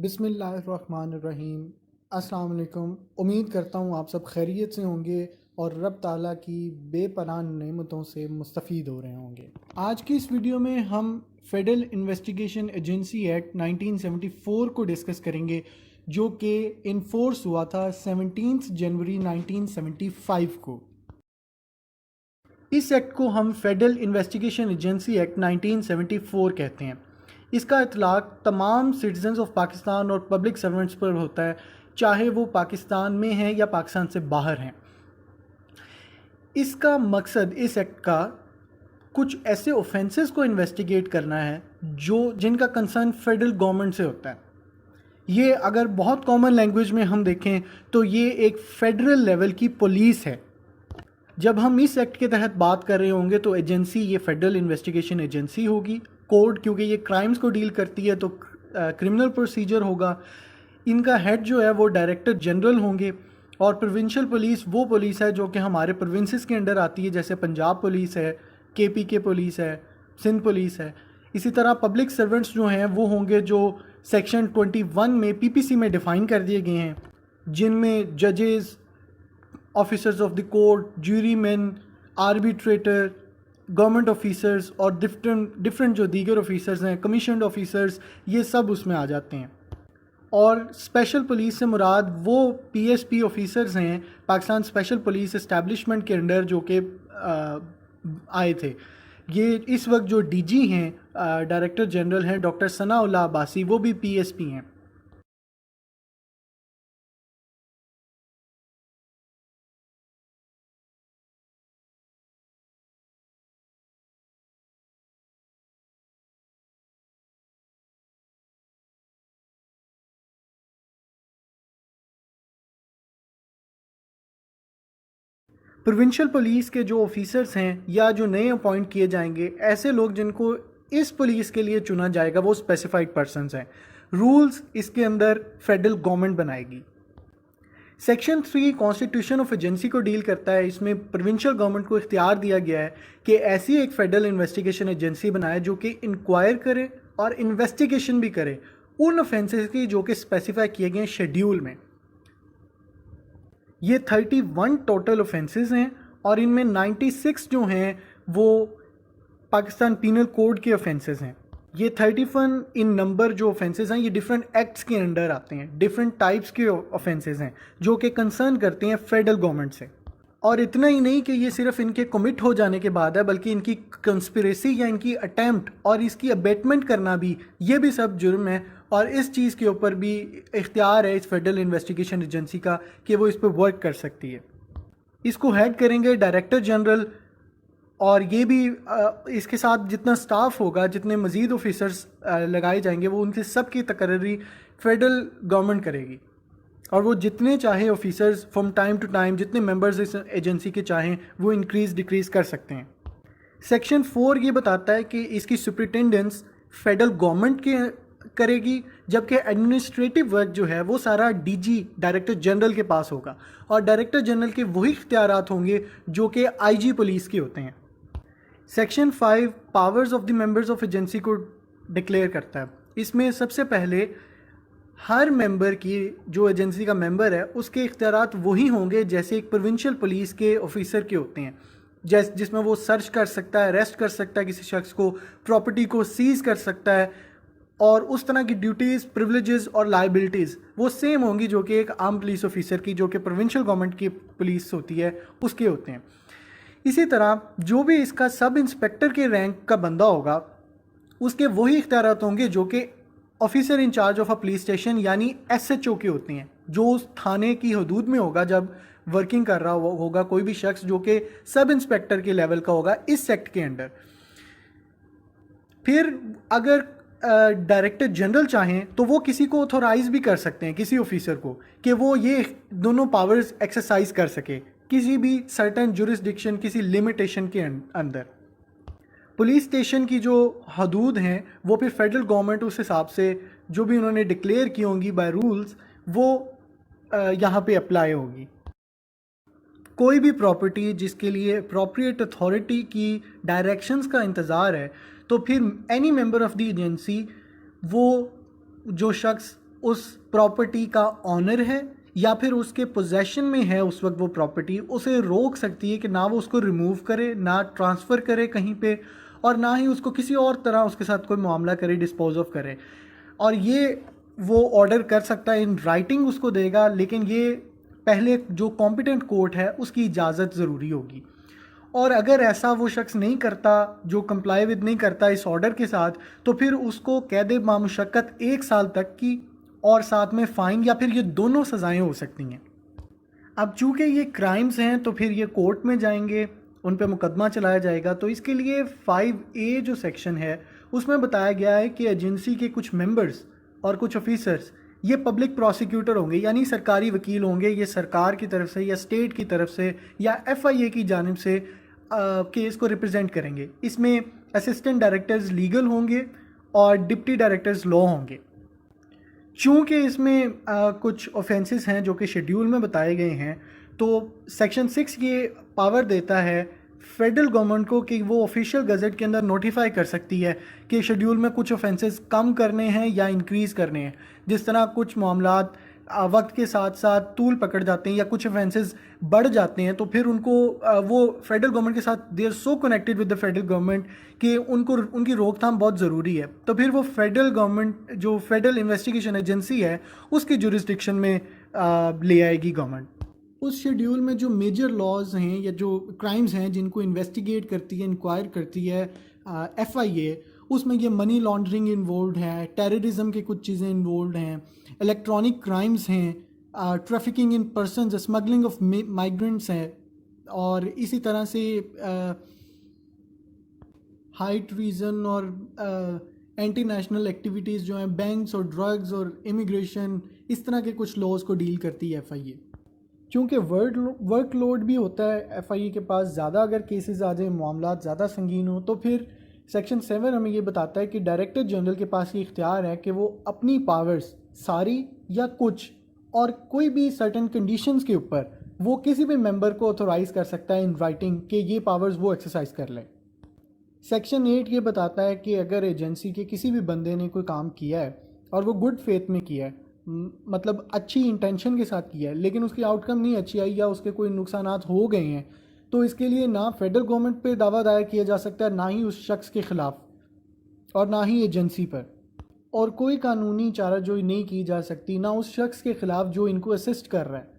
بسم اللہ الرحمن الرحیم۔ السلام علیکم۔ امید کرتا ہوں آپ سب خیریت سے ہوں گے اور رب تعالیٰ کی بے پناہ نعمتوں سے مستفید ہو رہے ہوں گے۔ آج کی اس ویڈیو میں ہم فیڈرل انویسٹیگیشن ایجنسی ایکٹ 1974 کو ڈسکس کریں گے، جو کہ انفورس ہوا تھا 17 جنوری 1975 کو۔ اس ایکٹ کو ہم فیڈرل انویسٹیگیشن ایجنسی ایکٹ 1974 کہتے ہیں۔ اس کا اطلاق تمام سٹیزنز آف پاکستان اور پبلک سرونٹس پر ہوتا ہے، چاہے وہ پاکستان میں ہیں یا پاکستان سے باہر ہیں۔ اس کا مقصد اس ایکٹ کا کچھ ایسے اوفینسز کو انویسٹیگیٹ کرنا ہے جن کا کنسرن فیڈرل گورنمنٹ سے ہوتا ہے۔ یہ اگر بہت کامن لینگویج میں ہم دیکھیں تو یہ ایک فیڈرل لیول کی پولیس ہے۔ جب ہم اس ایکٹ کے تحت بات کر رہے ہوں گے تو ایجنسی یہ فیڈرل انویسٹیگیشن ایجنسی ہوگی۔ کوڈ کیونکہ یہ کرائمز کو ڈیل کرتی ہے تو کرمنل پروسیجر ہوگا۔ ان کا ہیڈ جو ہے وہ ڈائریکٹر جنرل ہوں گے، اور پروونشل پولیس وہ پولیس ہے جو کہ ہمارے پروونسز کے انڈر آتی ہے، جیسے پنجاب پولیس ہے، کے پولیس ہے، سندھ پولیس ہے۔ اسی طرح پبلک سرونٹس جو ہیں وہ ہوں گے جو سیکشن 21 میں PPC میں ڈیفائن کر دیے گئے ہیں، جن میں ججز، officers of the court, jury man, arbitrator, government officers اور ڈفرینٹ جو دیگر آفیسرز ہیں، کمیشنڈ آفیسرز، یہ سب اس میں آ جاتے ہیں۔ اور اسپیشل پولیس سے مراد وہ PSP آفیسرز ہیں پاکستان اسپیشل پولیس اسٹیبلشمنٹ کے انڈر جو کہ آئے تھے۔ یہ اس وقت جو DG ہیں، ڈائریکٹر جنرل ہیں ڈاکٹر ثناء اللہ عباسی، وہ بھی PSP ہیں۔ پروونشل پولیس کے جو آفیسرز ہیں یا جو نئے اپوائنٹ کیے جائیں گے، ایسے لوگ جن کو اس پولیس کے لیے چنا جائے گا وہ اسپیسیفائڈ پرسنز ہیں۔ رولز اس کے اندر فیڈرل گورنمنٹ بنائے گی۔ سیکشن 3 کانسٹیٹیوشن آف ایجنسی کو ڈیل کرتا ہے۔ اس میں پروونشل گورنمنٹ کو اختیار دیا گیا ہے کہ ایسی ایک فیڈرل انویسٹیگیشن ایجنسی بنائے جو کہ انکوائر کرے اور انویسٹیگیشن بھی کرے ان offences کی جو کہ اسپیسیفائی کیے گئے ہیں شیڈیول میں۔ یہ 31 ٹوٹل offences ہیں، اور ان میں 96 جو ہیں وہ پاکستان پینل کوڈ کے offences ہیں۔ یہ 31 ان نمبر جو offences ہیں یہ ڈفرینٹ ایکٹس کے انڈر آتے ہیں، ڈفرینٹ ٹائپس کے offences ہیں جو کہ کنسرن کرتے ہیں فیڈرل گورنمنٹ سے۔ اور اتنا ہی نہیں کہ یہ صرف ان کے کمٹ ہو جانے کے بعد ہے، بلکہ ان کی کنسپریسی یا ان کی اٹیمپٹ اور اس کی ابیٹمنٹ کرنا بھی، یہ بھی سب جرم ہے، اور اس چیز کے اوپر بھی اختیار ہے اس فیڈرل انویسٹیگیشن ایجنسی کا کہ وہ اس پہ ورک کر سکتی ہے۔ اس کو ہیڈ کریں گے ڈائریکٹر جنرل، اور یہ بھی اس کے ساتھ جتنا سٹاف ہوگا، جتنے مزید آفیسرز لگائے جائیں گے، وہ ان کی سب کی تقرری فیڈرل گورنمنٹ کرے گی، اور وہ جتنے چاہے officers from time to time, جتنے ممبرز اس ایجنسی کے چاہیں وہ انکریز ڈیکریز کر سکتے ہیں۔ سیکشن 4 یہ بتاتا ہے کہ اس کی سپرنٹینڈنس فیڈرل گورنمنٹ کے کرے گی، جبکہ ایڈمنسٹریٹو ورک جو ہے وہ سارا DG ڈائریکٹر جنرل کے پاس ہوگا، اور ڈائریکٹر جنرل کے وہی اختیارات ہوں گے جو کہ IG پولیس کے ہوتے ہیں۔ Section 5 powers of the members of agency کو ڈکلیئر کرتا ہے۔ اس میں سب سے پہلے ہر ممبر کی، جو ایجنسی کا ممبر ہے، اس کے اختیارات وہی ہوں گے جیسے ایک پروونشل پولیس کے آفیسر کے ہوتے ہیں، جس میں وہ سرچ کر سکتا ہے، اریسٹ کر سکتا ہے کسی شخص کو، پراپرٹی کو سیز کر سکتا ہے، اور اس طرح کی ڈیوٹیز، پریولیجز اور لائبلٹیز وہ سیم ہوں گی جو کہ ایک عام پولیس آفیسر کی، جو کہ پروونشل گورنمنٹ کی پولیس ہوتی ہے، اس کے ہوتے ہیں۔ اسی طرح جو بھی اس کا سب انسپیکٹر کے رینک کا بندہ ہوگا، اس کے وہی اختیارات ہوں گے جو کہ officer in charge of a police station یعنی SHO کے ہوتے ہیں، جو اس تھانے کی حدود میں ہوگا جب ورکنگ کر رہا ہوگا کوئی بھی شخص جو کہ سب انسپیکٹر کے لیول کا ہوگا اس ایکٹ کے انڈر۔ پھر اگر ڈائریکٹر جنرل چاہیں تو وہ کسی کو آتھورائز بھی کر سکتے ہیں، کسی آفیسر کو، کہ وہ یہ دونوں پاورز ایکسرسائز کر سکے کسی بھی سرٹن جورسڈکشن، کسی لمیٹیشن کے اندر۔ پولیس اسٹیشن کی جو حدود ہیں وہ پھر فیڈرل گورنمنٹ اس حساب سے جو بھی انہوں نے ڈکلیئر کی ہوں گی بائی رولز، وہ یہاں پہ اپلائی ہوگی۔ کوئی بھی پراپرٹی جس کے لیے اپروپریٹ اتھارٹی کی ڈائریکشنز کا انتظار ہے، تو پھر any member of the agency, وہ جو شخص اس پراپرٹی کا آنر ہے یا پھر اس کے پوزیشن میں ہے اس وقت وہ پراپرٹی، اسے روک سکتی ہے کہ نہ وہ اس کو ریموو کرے، نہ ٹرانسفر کرے کہیں پہ، اور نہ ہی اس کو کسی اور طرح اس کے ساتھ کوئی معاملہ کرے، ڈسپوز آف کرے. اور یہ وہ آرڈر کر سکتا ہے، ان رائٹنگ اس کو دے گا، لیکن یہ پہلے جو کمپیٹنٹ کورٹ ہے اس کی اجازت ضروری ہوگی. اور اگر ایسا وہ شخص نہیں کرتا، جو کمپلائی ود نہیں کرتا اس آرڈر کے ساتھ، تو پھر اس کو قید بامشقت 1 سال تک کی اور ساتھ میں فائن یا پھر یہ دونوں سزائیں ہو سکتی ہیں. اب چونکہ یہ کرائمز ہیں تو پھر یہ کورٹ میں جائیں گے، ان پہ مقدمہ چلایا جائے گا. تو اس کے لیے 5A جو سیکشن ہے اس میں بتایا گیا ہے کہ ایجنسی کے کچھ ممبرز اور کچھ آفیسرز یہ پبلک پروسیکیوٹر ہوں گے، یعنی سرکاری وکیل ہوں گے. یہ سرکار کی طرف سے یا اسٹیٹ کی طرف سے یا FIA کی جانب سے کیس کو ریپرزینٹ کریں گے. اس میں اسسٹنٹ ڈائریکٹرز لیگل ہوں گے اور ڈپٹی ڈائریکٹرز لا ہوں گے. چونکہ اس میں کچھ اوفینسز ہیں جو کہ شیڈیول میں بتائے گئے ہیں، تو سیکشن 6 یہ پاور دیتا ہے فیڈرل گورنمنٹ کو کہ وہ آفیشیل گزٹ کے اندر نوٹیفائی کر سکتی ہے کہ شیڈیول میں کچھ اوفینسز کم کرنے ہیں یا انکریز کرنے ہیں. جس طرح کچھ معاملات وقت کے ساتھ ساتھ طول پکڑ جاتے ہیں یا کچھ اوفینسز بڑھ جاتے ہیں، تو پھر ان کو وہ فیڈرل گورنمنٹ کے ساتھ they are so connected with the federal government کہ ان کی روک تھام بہت ضروری ہے. تو پھر وہ فیڈرل گورنمنٹ جو فیڈرل انویسٹیگیشن ایجنسی ہے اس کی جورسڈکشن میں لے آئے گی گورنمنٹ. اس شیڈیول میں جو میجر لاز ہیں یا جو کرائمز ہیں جن کو انویسٹیگیٹ کرتی ہے، انکوائر کرتی ہے FIA، اس میں یہ منی لانڈرنگ انوالوڈ ہے، ٹیررزم کی کچھ چیزیں انوالوڈ ہیں، الیکٹرانک کرائمز ہیں، trafficking in persons, smuggling of migrants ہیں، اور اسی طرح سے ہائی ٹریزن اور اینٹی نیشنل ایکٹیویٹیز جو ہیں، بینکس اور ڈرگز اور امیگریشن، اس طرح کے کچھ لاز کو ڈیل کرتی ہے FIA. چونکہ ورک لوڈ بھی ہوتا ہے FIA کے پاس، زیادہ اگر کیسز آ جائیں، معاملات زیادہ سنگین ہوں، تو پھر سیکشن 7 ہمیں یہ بتاتا ہے کہ ڈائریکٹر جنرل کے پاس یہ اختیار ہے کہ وہ اپنی پاورز ساری یا کچھ اور کوئی بھی سرٹن کنڈیشنز کے اوپر وہ کسی بھی ممبر کو آتھورائز کر سکتا ہے ان رائٹنگ کہ یہ پاورز وہ ایکسرسائز کر لیں. سیکشن 8 یہ بتاتا ہے کہ اگر ایجنسی کے کسی بھی بندے نے کوئی کام کیا ہے اور وہ گڈ فیتھ میں کیا ہے، مطلب اچھی انٹینشن کے ساتھ کیا ہے، لیکن اس کی آؤٹ کم نہیں اچھی آئی یا اس کے کوئی نقصانات ہو گئے ہیں، تو اس کے لیے نہ فیڈرل گورنمنٹ پہ دعویٰ دائر کیا جا سکتا ہے، نہ ہی اس شخص کے خلاف اور نہ ہی ایجنسی پر، اور کوئی قانونی چارہ جوئی نہیں کی جا سکتی نہ اس شخص کے خلاف جو ان کو اسسٹ کر رہا ہے.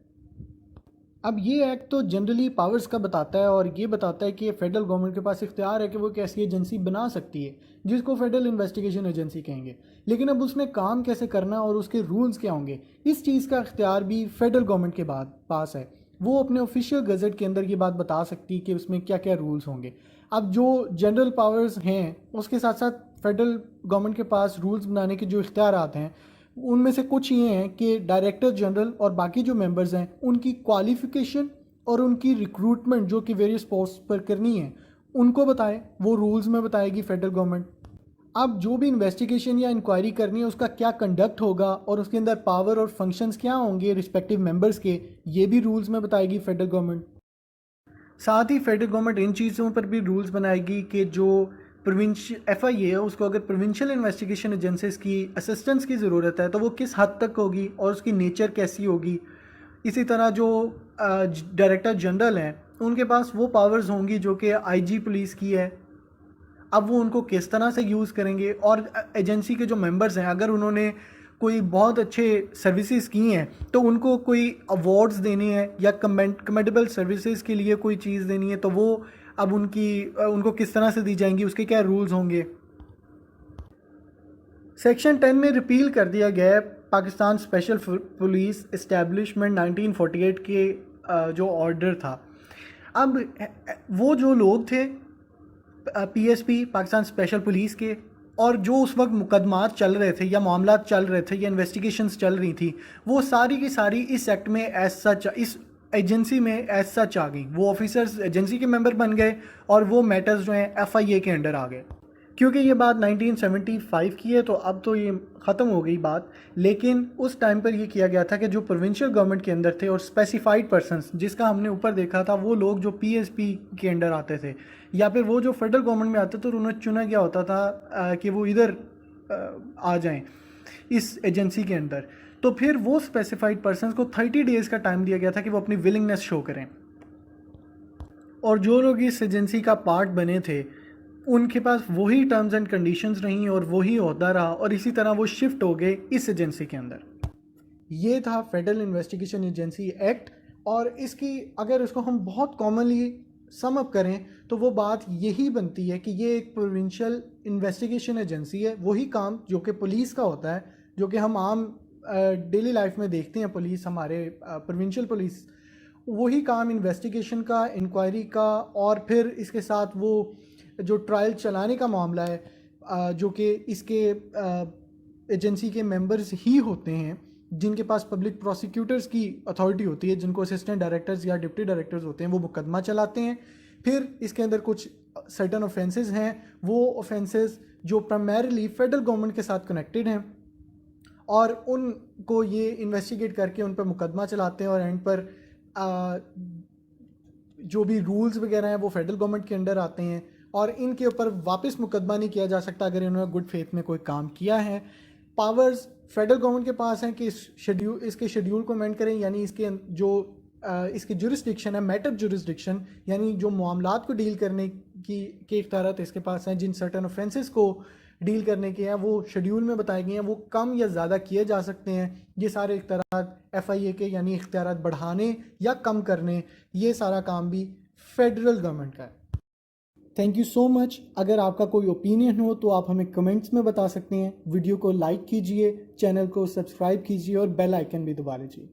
اب یہ ایکٹ تو جنرلی پاورز کا بتاتا ہے اور یہ بتاتا ہے کہ فیڈرل گورنمنٹ کے پاس اختیار ہے کہ وہ ایک ایسی ایجنسی بنا سکتی ہے جس کو فیڈرل انویسٹیگیشن ایجنسی کہیں گے، لیکن اب اس نے کام کیسے کرنا اور اس کے رولز کیا ہوں گے، اس چیز کا اختیار بھی فیڈرل گورنمنٹ کے پاس ہے. وہ اپنے آفیشیل گزٹ کے اندر یہ بات بتا سکتی کہ اس میں کیا کیا رولز ہوں گے. اب جو جنرل پاورز ہیں اس کے ساتھ ساتھ فیڈرل گورنمنٹ کے پاس رولز بنانے کے جو اختیارات ہیں ان میں سے کچھ یہ ہیں کہ ڈائریکٹر جنرل اور باقی جو ممبرز ہیں ان کی کوالیفیکیشن اور ان کی ریکروٹمنٹ جو کہ ویریس پوسٹ پر کرنی ہے ان کو بتائے، وہ رولز میں بتائے گی فیڈرل گورنمنٹ. اب جو بھی انویسٹیگیشن یا انکوائری کرنی ہے اس کا کیا کنڈکٹ ہوگا اور اس کے اندر پاور اور فنکشنز کیا ہوں گے رسپیکٹیو ممبرز کے، یہ بھی رولز میں بتائے گی فیڈرل گورنمنٹ. ساتھ ہی فیڈرل گورنمنٹ ان چیزوں پر بھی رولز بنائے گی کہ جو FIA ہے اس کو اگر پروونشل انویسٹیگیشن ایجنسیز کی اسسٹنس کی ضرورت ہے تو وہ کس حد تک ہوگی اور اس کی نیچر کیسی ہوگی. اسی طرح جو ڈائریکٹر جنرل ہیں ان کے پاس وہ پاورز ہوں گی جو کہ IG پولیس کی ہے، اب وہ ان کو کس طرح سے یوز کریں گے. اور ایجنسی کے جو ممبرز ہیں اگر انہوں نے کوئی بہت اچھے سروسز کی ہیں تو ان کو کوئی ایوارڈز دینے ہیں یا کمینڈیبل سروسز کے لیے کوئی چیز دینی ہے تو وہ اب ان کو کس طرح سے دی جائیں گی، اس کے کیا رولز ہوں گے. سیکشن 10 میں ریپیل کر دیا گیا ہے پاکستان اسپیشل پولیس اسٹیبلشمنٹ 1948 کے جو آرڈر تھا. اب وہ جو لوگ تھے PSP پاکستان اسپیشل پولیس کے، اور جو اس وقت مقدمات چل رہے تھے یا معاملات چل رہے تھے یا انویسٹیگیشنز چل رہی تھیں، وہ ساری کی ساری اس ایکٹ میں ایز سچ، اس ایجنسی میں ایز سچ آ گئیں. وہ آفیسرز ایجنسی کے ممبر بن گئے اور وہ میٹرز جو ہیں FIA کے انڈر آ گئے. کیونکہ یہ بات 1975 کی ہے تو اب تو یہ ختم ہو گئی بات، لیکن اس ٹائم پر یہ کیا گیا تھا کہ جو پروونشل گورنمنٹ کے اندر تھے اور اسپیسیفائڈ پرسنس جس کا ہم نے اوپر دیکھا تھا، وہ لوگ جو PSP کے انڈر آتے تھے یا پھر وہ جو فیڈرل گورنمنٹ میں آتے تھے، تو انہیں چنا گیا ہوتا تھا کہ وہ ادھر آ جائیں. اس ایجنسی کے اندر، تو پھر وہ اسپیسیفائڈ پرسنس کو 30 ڈیز کا ٹائم دیا گیا تھا کہ وہ اپنی ولنگنیس شو کریں، اور جو لوگ اس ایجنسی کا پارٹ بنے تھے ان کے پاس وہی ٹرمز اینڈ کنڈیشنز رہیں اور وہی عہدہ رہا، اور اسی طرح وہ شفٹ ہو گئے اس ایجنسی کے اندر۔ یہ تھا فیڈرل انویسٹیگیشن ایجنسی ایکٹ، اور اس کی اگر اس کو ہم بہت کامنلی سم اپ کریں تو وہ بات یہی بنتی ہے کہ یہ ایک پروونشل انویسٹیگیشن ایجنسی ہے، وہی کام جو کہ پولیس کا ہوتا ہے، جو کہ ہم عام ڈیلی لائف میں دیکھتے ہیں پولیس، ہمارے پروونشل پولیس، وہی کام انویسٹیگیشن کا، انکوائری کا، اور پھر اس کے ساتھ وہ جو ٹرائل چلانے کا معاملہ ہے جو کہ اس کے ایجنسی کے ممبرز ہی ہوتے ہیں، جن کے پاس پبلک پروسیکیوٹرز کی اتھارٹی ہوتی ہے، جن کو اسسٹنٹ ڈائریکٹرز یا ڈپٹی ڈائریکٹرز ہوتے ہیں، وہ مقدمہ چلاتے ہیں۔ پھر اس کے اندر کچھ سرٹن اوفینسز ہیں، وہ اوفینسز جو پرائمریلی فیڈرل گورنمنٹ کے ساتھ کنیکٹڈ ہیں، اور ان کو یہ انویسٹیگیٹ کر کے ان پر مقدمہ چلاتے ہیں، اور اینڈ پر جو بھی رولز وغیرہ ہیں وہ فیڈرل گورنمنٹ کے انڈر آتے ہیں، اور ان کے اوپر واپس مقدمہ نہیں کیا جا سکتا اگر انہوں نے گڈ فیتھ میں کوئی کام کیا ہے۔ پاورز فیڈرل گورنمنٹ کے پاس ہیں کہ اس کے شیڈیول کو امینڈ کریں، یعنی اس کے جو اس کی جورسڈکشن ہے، میٹر جورسڈکشن، یعنی جو معاملات کو ڈیل کرنے کے اختیارات اس کے پاس ہیں، جن سرٹن اوفینسز کو ڈیل کرنے کے ہیں وہ شیڈیول میں بتائے گئے ہیں، وہ کم یا زیادہ کیے جا سکتے ہیں۔ یہ سارے اختیارات ایف آئی اے کے، یعنی اختیارات بڑھانے یا کم کرنے، یہ سارا کام بھی فیڈرل گورنمنٹ کا ہے۔ تھینک یو سو مچ۔ اگر آپ کا کوئی اوپینین ہو تو آپ ہمیں کمنٹس میں بتا سکتے ہیں۔ ویڈیو کو لائک کیجئے، چینل کو سبسکرائب کیجئے اور بیل آئیکن بھی دبا لیجئے۔